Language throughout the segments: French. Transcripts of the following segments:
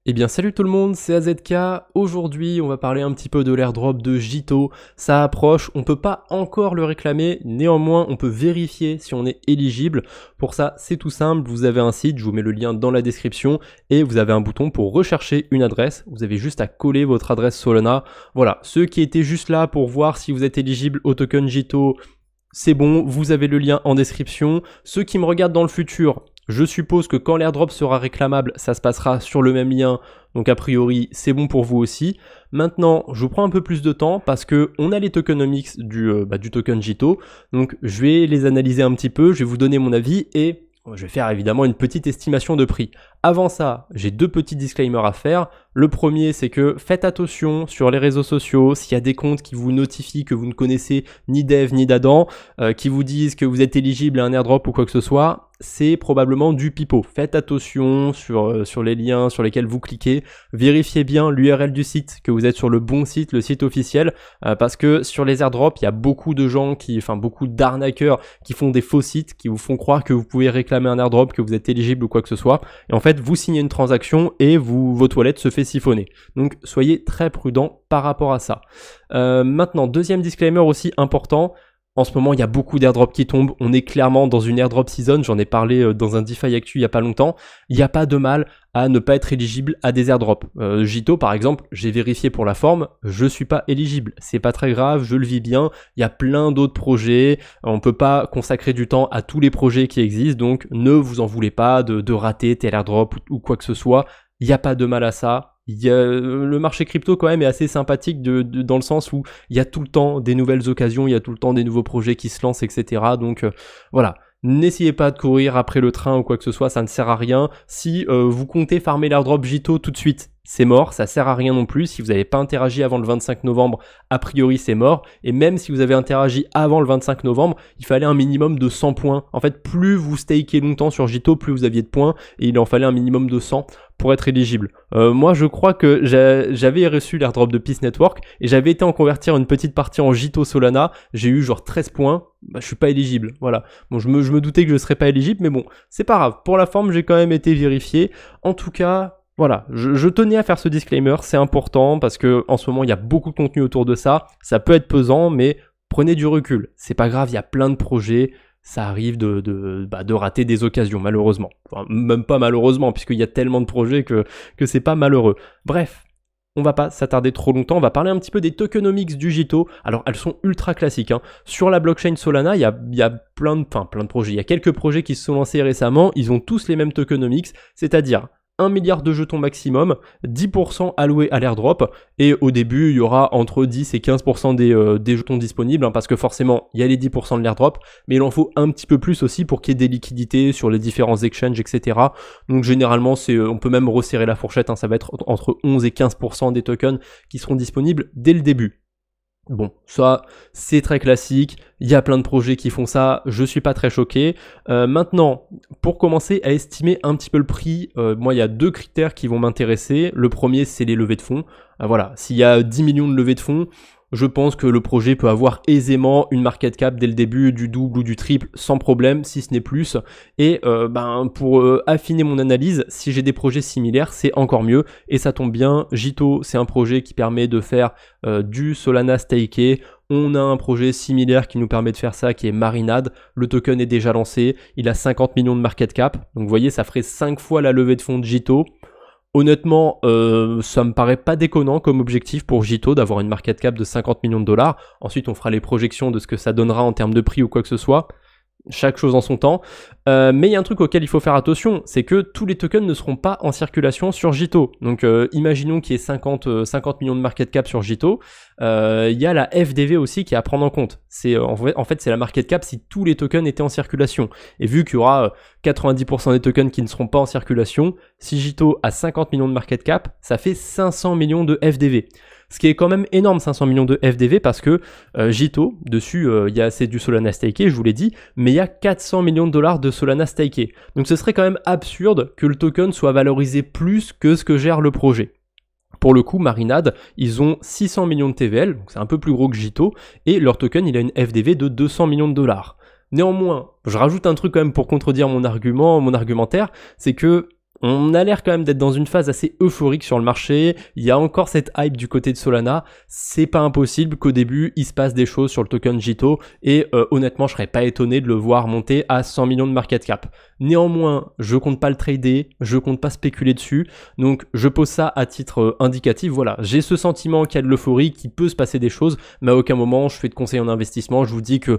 Eh bien salut tout le monde, c'est AZK. Aujourd'hui on va parler un petit peu de l'airdrop de Jito. Ça approche, on peut pas encore le réclamer, néanmoins on peut vérifier si on est éligible. Pour ça c'est tout simple, vous avez un site, je vous mets le lien dans la description et vous avez un bouton pour rechercher une adresse. Vous avez juste à coller votre adresse Solana. Voilà, ceux qui étaient juste là pour voir si vous êtes éligible au token Jito, c'est bon, vous avez le lien en description. Ceux qui me regardent dans le futur, je suppose que quand l'airdrop sera réclamable, ça se passera sur le même lien, donc a priori c'est bon pour vous aussi. Maintenant, je vous prends un peu plus de temps parce que on a les tokenomics du token Jito, donc je vais les analyser un petit peu, je vais vous donner mon avis et je vais faire évidemment une petite estimation de prix. Avant ça, j'ai deux petits disclaimers à faire. Le premier, c'est que faites attention sur les réseaux sociaux, s'il y a des comptes qui vous notifient que vous ne connaissez ni Dev ni d'Adam, qui vous disent que vous êtes éligible à un airdrop ou quoi que ce soit, c'est probablement du pipeau. Faites attention sur les liens sur lesquels vous cliquez. Vérifiez bien l'URL du site, que vous êtes sur le bon site, le site officiel, parce que sur les airdrops, il y a beaucoup de gens beaucoup d'arnaqueurs qui font des faux sites, qui vous font croire que vous pouvez réclamer un airdrop, que vous êtes éligible ou quoi que ce soit. Et en fait, vous signez une transaction et votre wallet se fait siphonner. Donc, soyez très prudent par rapport à ça. Maintenant, deuxième disclaimer aussi important. En ce moment, il y a beaucoup d'airdrops qui tombent. On est clairement dans une airdrop season. J'en ai parlé dans un DeFi Actu il y a pas longtemps. Il n'y a pas de mal à ne pas être éligible à des airdrops. Jito, par exemple, j'ai vérifié pour la forme. Je suis pas éligible. C'est pas très grave. Je le vis bien. Il y a plein d'autres projets. On peut pas consacrer du temps à tous les projets qui existent. Donc, ne vous en voulez pas de rater tel airdrop ou quoi que ce soit. Il n'y a pas de mal à ça. Le marché crypto quand même est assez sympathique dans le sens où il y a tout le temps des nouvelles occasions, il y a tout le temps des nouveaux projets qui se lancent, etc. Donc voilà, n'essayez pas de courir après le train ou quoi que ce soit, ça ne sert à rien. Si vous comptez farmer l'airdrop Jito tout de suite, c'est mort, ça sert à rien non plus. Si vous n'avez pas interagi avant le 25 novembre, a priori c'est mort. Et même si vous avez interagi avant le 25 novembre, il fallait un minimum de 100 points. En fait, plus vous stakez longtemps sur Jito, plus vous aviez de points. Et il en fallait un minimum de 100 pour être éligible. Moi, je crois que j'avais reçu l'airdrop de Peace Network et j'avais été en convertir une petite partie en Jito Solana. J'ai eu genre 13 points. Bah, je suis pas éligible. Voilà. Bon, je me doutais que je serais pas éligible, mais bon, c'est pas grave. Pour la forme, j'ai quand même été vérifié. En tout cas, voilà, je tenais à faire ce disclaimer, c'est important parce que en ce moment il y a beaucoup de contenu autour de ça, ça peut être pesant, mais prenez du recul, c'est pas grave, il y a plein de projets, ça arrive de rater des occasions malheureusement, enfin, même pas malheureusement puisqu'il y a tellement de projets que c'est pas malheureux. Bref, on va pas s'attarder trop longtemps, on va parler un petit peu des tokenomics du Jito. Alors elles sont ultra classiques, hein. Sur la blockchain Solana, il y a plein de projets, il y a quelques projets qui se sont lancés récemment, ils ont tous les mêmes tokenomics, c'est-à-dire 1 milliard de jetons maximum, 10% alloués à l'airdrop, et au début, il y aura entre 10 et 15% des jetons disponibles, hein, parce que forcément, il y a les 10% de l'airdrop, mais il en faut un petit peu plus aussi pour qu'il y ait des liquidités sur les différents exchanges, etc. Donc généralement, on peut même resserrer la fourchette, hein, ça va être entre 11 et 15% des tokens qui seront disponibles dès le début. Bon, ça, c'est très classique, il y a plein de projets qui font ça, je suis pas très choqué. Maintenant, pour commencer à estimer un petit peu le prix, moi, il y a deux critères qui vont m'intéresser. Le premier, c'est les levées de fonds. Voilà, s'il y a 10 millions de levées de fonds, je pense que le projet peut avoir aisément une market cap dès le début du double ou du triple sans problème, si ce n'est plus. Et pour affiner mon analyse, si j'ai des projets similaires, c'est encore mieux. Et ça tombe bien, Jito, c'est un projet qui permet de faire du Solana staké. On a un projet similaire qui nous permet de faire ça, qui est Marinade. Le token est déjà lancé, il a 50 millions de market cap. Donc vous voyez, ça ferait 5 fois la levée de fonds de Jito. Honnêtement, ça me paraît pas déconnant comme objectif pour Jito d'avoir une market cap de 50 millions de dollars. Ensuite, on fera les projections de ce que ça donnera en termes de prix ou quoi que ce soit. Chaque chose en son temps. Mais il y a un truc auquel il faut faire attention, c'est que tous les tokens ne seront pas en circulation sur Jito. Donc imaginons qu'il y ait 50 millions de market cap sur Jito. Il y a la FDV aussi qui est à prendre en compte. En fait, c'est la market cap si tous les tokens étaient en circulation. Et vu qu'il y aura 90% des tokens qui ne seront pas en circulation, si Jito a 50 millions de market cap, ça fait 500 millions de FDV. Ce qui est quand même énorme, 500 millions de FDV, parce que Jito, dessus, c'est du Solana staké, je vous l'ai dit, mais il y a 400 millions de dollars de Solana staké. Donc ce serait quand même absurde que le token soit valorisé plus que ce que gère le projet. Pour le coup, Marinade, ils ont 600 millions de TVL, donc c'est un peu plus gros que Jito, et leur token, il a une FDV de 200 millions de dollars. Néanmoins, je rajoute un truc quand même pour contredire mon argumentaire, c'est que On a l'air quand même d'être dans une phase assez euphorique sur le marché, il y a encore cette hype du côté de Solana, c'est pas impossible qu'au début il se passe des choses sur le token Jito et honnêtement je serais pas étonné de le voir monter à 100 millions de market cap. Néanmoins, je compte pas le trader, je compte pas spéculer dessus, donc je pose ça à titre indicatif, voilà, j'ai ce sentiment qu'il y a de l'euphorie, qu'il peut se passer des choses, mais à aucun moment je fais de conseil en investissement, je vous dis que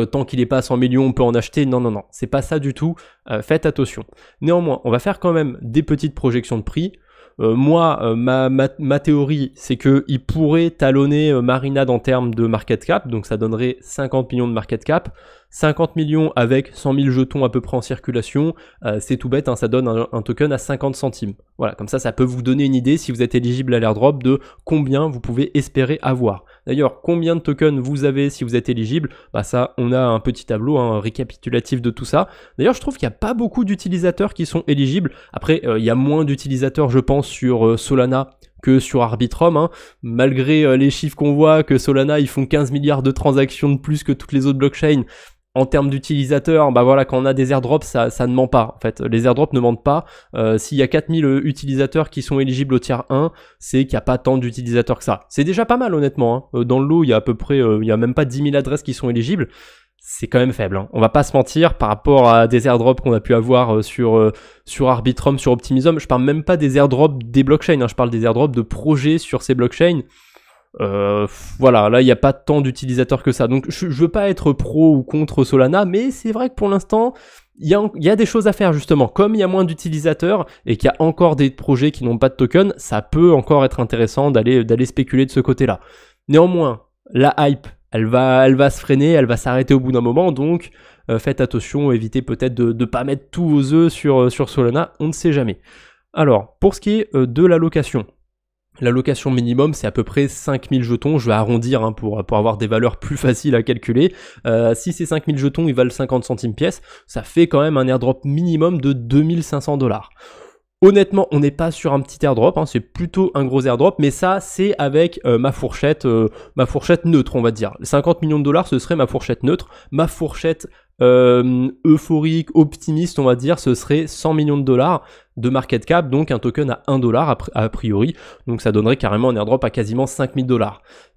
tant qu'il est pas à 100 millions on peut en acheter, non, c'est pas ça du tout, faites attention. Néanmoins, on va faire quand même des petites projections de prix. Ma théorie, c'est qu'il pourrait talonner Marinade en termes de market cap, donc ça donnerait 50 millions de market cap. 50 millions avec 100 000 jetons à peu près en circulation, c'est tout bête, hein, ça donne un token à 50 centimes. Voilà, comme ça peut vous donner une idée si vous êtes éligible à l'airdrop de combien vous pouvez espérer avoir. D'ailleurs, combien de tokens vous avez si vous êtes éligible, bah ça, on a un petit tableau, un récapitulatif de tout ça. D'ailleurs, je trouve qu'il n'y a pas beaucoup d'utilisateurs qui sont éligibles. Après, il y a moins d'utilisateurs, je pense, sur Solana que sur Arbitrum, hein. Malgré les chiffres qu'on voit que Solana, ils font 15 milliards de transactions de plus que toutes les autres blockchains. En termes d'utilisateurs, bah voilà, quand on a des airdrops, ça ne ment pas. En fait, les airdrops ne mentent pas. S'il y a 4000 utilisateurs qui sont éligibles au tier 1, c'est qu'il n'y a pas tant d'utilisateurs que ça. C'est déjà pas mal, honnêtement, hein. Dans le lot, il y a à peu près, il y a même pas 10 000 adresses qui sont éligibles. C'est quand même faible, hein. On va pas se mentir par rapport à des airdrops qu'on a pu avoir sur Arbitrum, sur Optimism. Je parle même pas des airdrops des blockchains, hein. Je parle des airdrops de projets sur ces blockchains. Voilà, là il n'y a pas tant d'utilisateurs que ça, donc je veux pas être pro ou contre Solana, mais c'est vrai que pour l'instant il y a des choses à faire justement, comme il y a moins d'utilisateurs et qu'il y a encore des projets qui n'ont pas de token, ça peut encore être intéressant d'aller spéculer de ce côté-là. Néanmoins, la hype, elle va se freiner, elle va s'arrêter au bout d'un moment, donc faites attention, évitez peut-être de pas mettre tous vos œufs sur Solana, on ne sait jamais. Alors, pour ce qui est de l'allocation, l'allocation minimum, c'est à peu près 5000 jetons. Je vais arrondir, hein, pour avoir des valeurs plus faciles à calculer. Si ces 5000 jetons, ils valent 50 centimes pièce, ça fait quand même un airdrop minimum de 2500 $. Honnêtement, on n'est pas sur un petit airdrop, hein, c'est plutôt un gros airdrop, mais ça, c'est avec ma fourchette neutre, on va dire. 50 millions de dollars, ce serait ma fourchette neutre. Ma fourchette euphorique, optimiste, on va dire, ce serait 100 millions de dollars de market cap, donc un token à 1 dollar a priori, donc ça donnerait carrément un airdrop à quasiment 5000 $.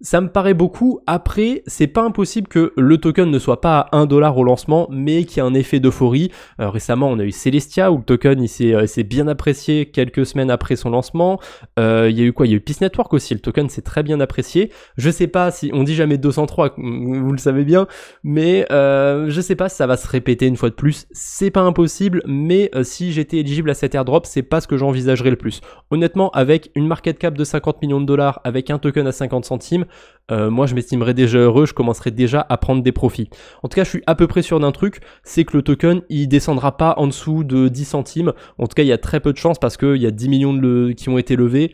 Ça me paraît beaucoup. Après, c'est pas impossible que le token ne soit pas à 1 dollar au lancement, mais qu'il y ait un effet d'euphorie. Récemment, on a eu Celestia, où le token il s'est bien apprécié quelques semaines après son lancement. Il y a eu quoi? Il y a eu Peace Network aussi, le token s'est très bien apprécié. Je sais pas si, on dit jamais 203, vous le savez bien, mais je sais pas si ça va se répéter une fois de plus, c'est pas impossible, mais si j'étais éligible à cet airdrop, c'est pas ce que j'envisagerais le plus. Honnêtement, avec une market cap de 50 millions de dollars, avec un token à 50 centimes, moi je m'estimerais déjà heureux, je commencerai déjà à prendre des profits. En tout cas, je suis à peu près sûr d'un truc, c'est que le token, il descendra pas en dessous de 10 centimes. En tout cas, il y a très peu de chances parce qu'il y a 10 millions qui ont été levés.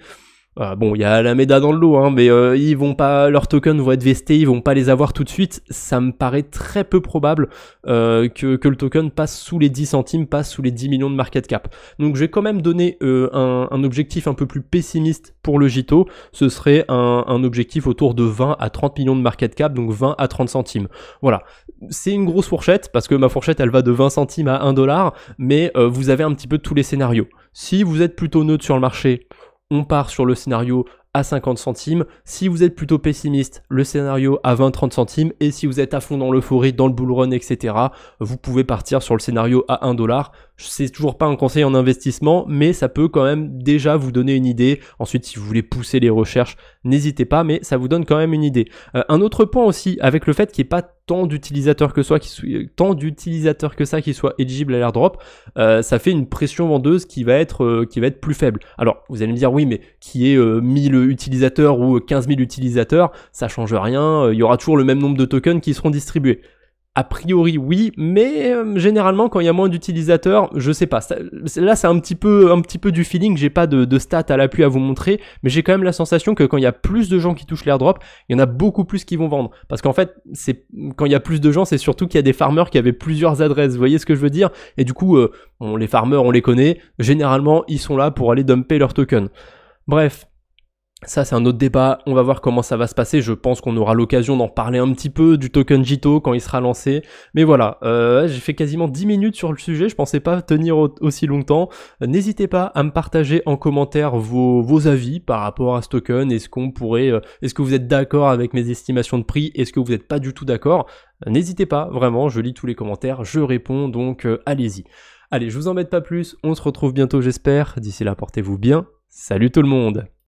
Bon, il y a Alameda dans le lot, hein, mais ils vont pas, leurs tokens vont être vestés, ils vont pas les avoir tout de suite. Ça me paraît très peu probable que le token passe sous les 10 centimes, passe sous les 10 millions de market cap. Donc je vais quand même donner un objectif un peu plus pessimiste pour le Jito. Ce serait un objectif autour de 20 à 30 millions de market cap, donc 20 à 30 centimes. Voilà. C'est une grosse fourchette, parce que ma fourchette elle va de 20 centimes à 1 dollar, mais vous avez un petit peu tous les scénarios. Si vous êtes plutôt neutre sur le marché, on part sur le scénario à 50 centimes. Si vous êtes plutôt pessimiste, le scénario à 20-30 centimes. Et si vous êtes à fond dans l'euphorie, dans le bull run, etc., vous pouvez partir sur le scénario à 1 dollar. C'est toujours pas un conseil en investissement, mais ça peut quand même déjà vous donner une idée. Ensuite, si vous voulez pousser les recherches, n'hésitez pas, mais ça vous donne quand même une idée. Un autre point aussi, avec le fait qu'il n'y ait pas tant d'utilisateurs que ça qui soient éligibles à l'airdrop, ça fait une pression vendeuse qui va être plus faible. Alors, vous allez me dire, oui, mais qui est 1000 utilisateurs ou 15 000 utilisateurs, ça change rien, il y aura toujours le même nombre de tokens qui seront distribués. A priori oui, mais généralement quand il y a moins d'utilisateurs, je sais pas. Là c'est un petit peu du feeling, j'ai pas de stats à l'appui à vous montrer, mais j'ai quand même la sensation que quand il y a plus de gens qui touchent l'airdrop, il y en a beaucoup plus qui vont vendre. Parce qu'en fait, quand il y a plus de gens, c'est surtout qu'il y a des farmers qui avaient plusieurs adresses, vous voyez ce que je veux dire? Et du coup, les farmers on les connaît, généralement ils sont là pour aller dumper leurs tokens. Bref. Ça, c'est un autre débat, on va voir comment ça va se passer, je pense qu'on aura l'occasion d'en parler un petit peu du token JITO quand il sera lancé, mais voilà, j'ai fait quasiment 10 minutes sur le sujet, je pensais pas tenir aussi longtemps. N'hésitez pas à me partager en commentaire vos avis par rapport à ce token, est-ce que vous êtes d'accord avec mes estimations de prix, est-ce que vous n'êtes pas du tout d'accord. N'hésitez pas, vraiment, je lis tous les commentaires, je réponds, donc allez-y. Allez, je vous embête pas plus, on se retrouve bientôt j'espère, d'ici là portez-vous bien, salut tout le monde.